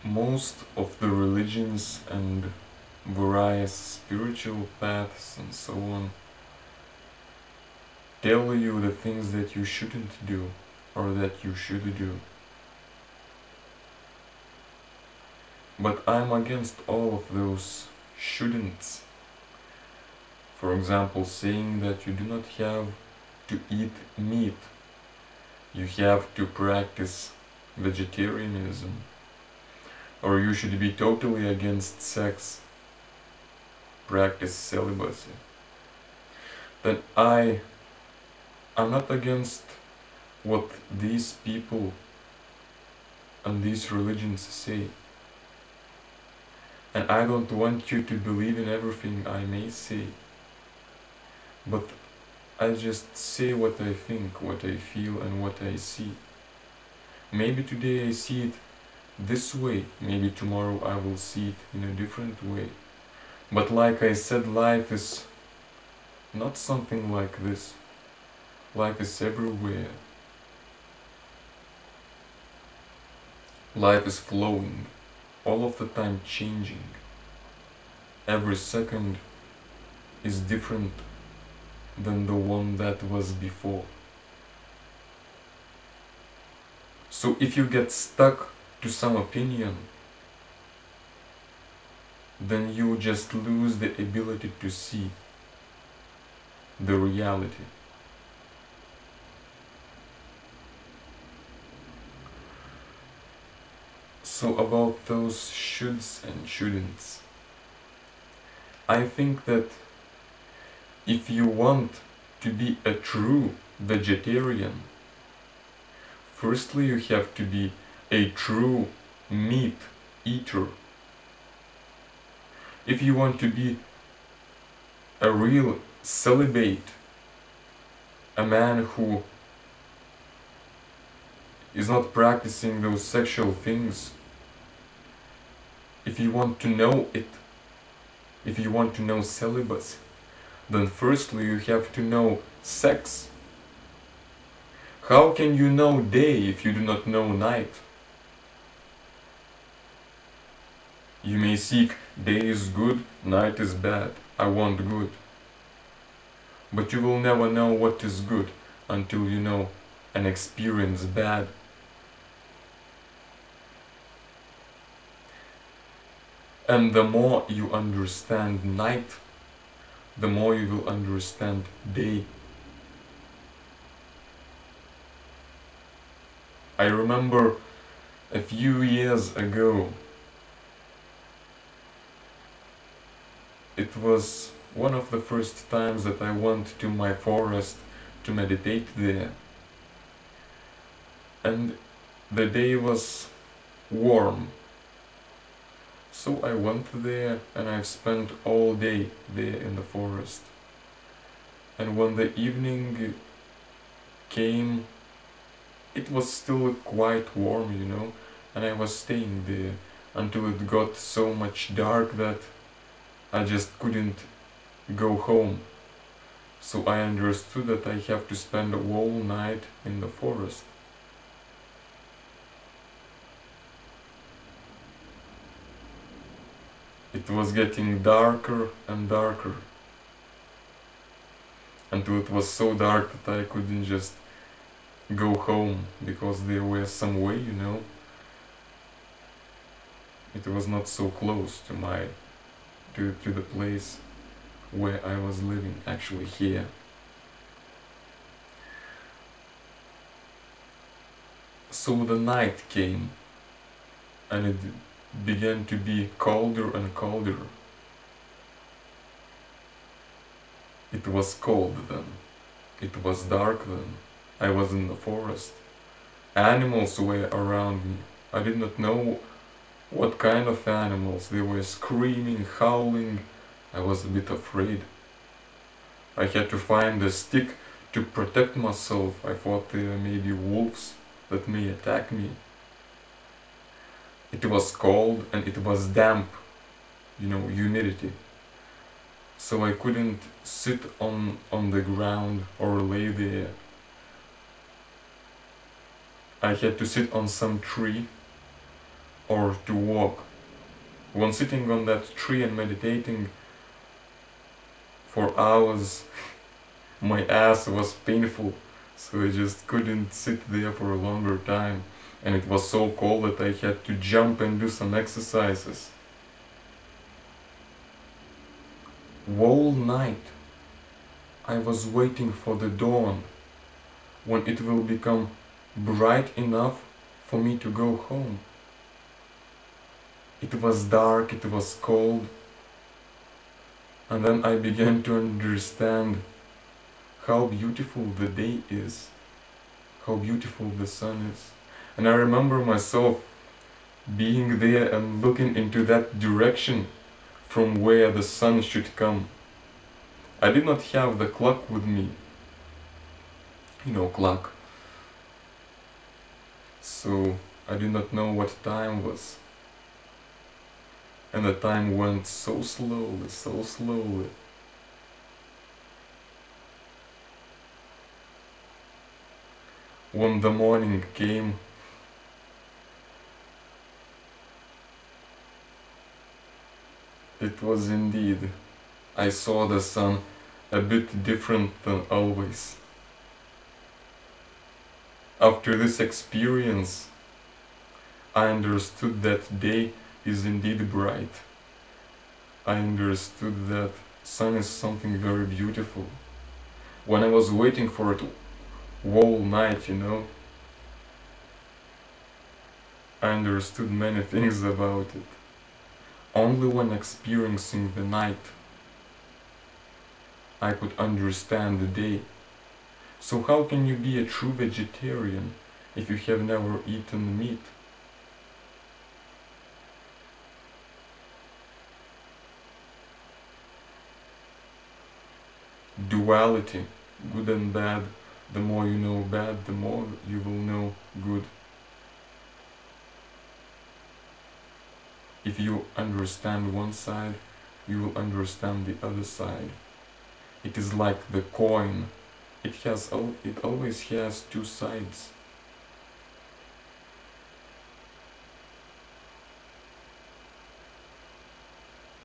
most of the religions and various spiritual paths and so on tell you the things that you shouldn't do or that you should do. But I'm against all of those shouldn'ts. For example, saying that you do not have to eat meat, you have to practice vegetarianism, or you should be totally against sex, practice celibacy. Then I'm not against what these people and these religions say. And I don't want you to believe in everything I may say. But I just say what I think, what I feel, and what I see. Maybe today I see it this way, maybe tomorrow I will see it in a different way. But like I said, life is not something like this. Life is everywhere. Life is flowing, all of the time changing. Every second is different than the one that was before. So if you get stuck to some opinion, then you just lose the ability to see the reality. So about those shoulds and shouldn'ts, I think that if you want to be a true vegetarian, firstly you have to be a true meat eater. If you want to be a real celibate, a man who is not practicing those sexual things, if you want to know it, if you want to know celibacy, then firstly you have to know sex. How can you know day if you do not know night? You may seek day is good, night is bad, I want good. But you will never know what is good until you know and experience bad. And the more you understand night, the more you will understand day. I remember a few years ago, it was one of the first times that I went to my forest to meditate there. And the day was warm. So I went there and I've spent all day there in the forest. And when the evening came, it was still quite warm, you know, and I was staying there until it got so much dark that I just couldn't go home. So I understood that I have to spend a whole night in the forest. It was getting darker and darker, until it was so dark that I couldn't just go home, because there was some way, you know. It was not so close to the place where I was living, actually here. So the night came, and it began to be colder and colder. It was cold then. It was dark then. I was in the forest. Animals were around me. I did not know what kind of animals. They were screaming, howling. I was a bit afraid. I had to find a stick to protect myself. I thought there may be wolves that may attack me. It was cold and it was damp, you know, humidity. So I couldn't sit on the ground or lay there. I had to sit on some tree or to walk. When sitting on that tree and meditating for hours, my ass was painful, so I just couldn't sit there for a longer time. And it was so cold that I had to jump and do some exercises. Whole night I was waiting for the dawn, when it will become bright enough for me to go home. It was dark, it was cold, and then I began to understand how beautiful the day is, how beautiful the sun is. And I remember myself being there and looking into that direction from where the sun should come. I did not have the clock with me, clock. So I did not know what time was. And the time went so slowly, so slowly. When the morning came, it was indeed, I saw the sun a bit different than always. After this experience, I understood that day is indeed bright. I understood that sun is something very beautiful. When I was waiting for it whole night, I understood many things about it. Only when experiencing the night, I could understand the day. So how can you be a true vegetarian if you have never eaten meat? Duality, good and bad. The more you know bad, the more you will know good. If you understand one side, you will understand the other side. It is like the coin. It always has two sides.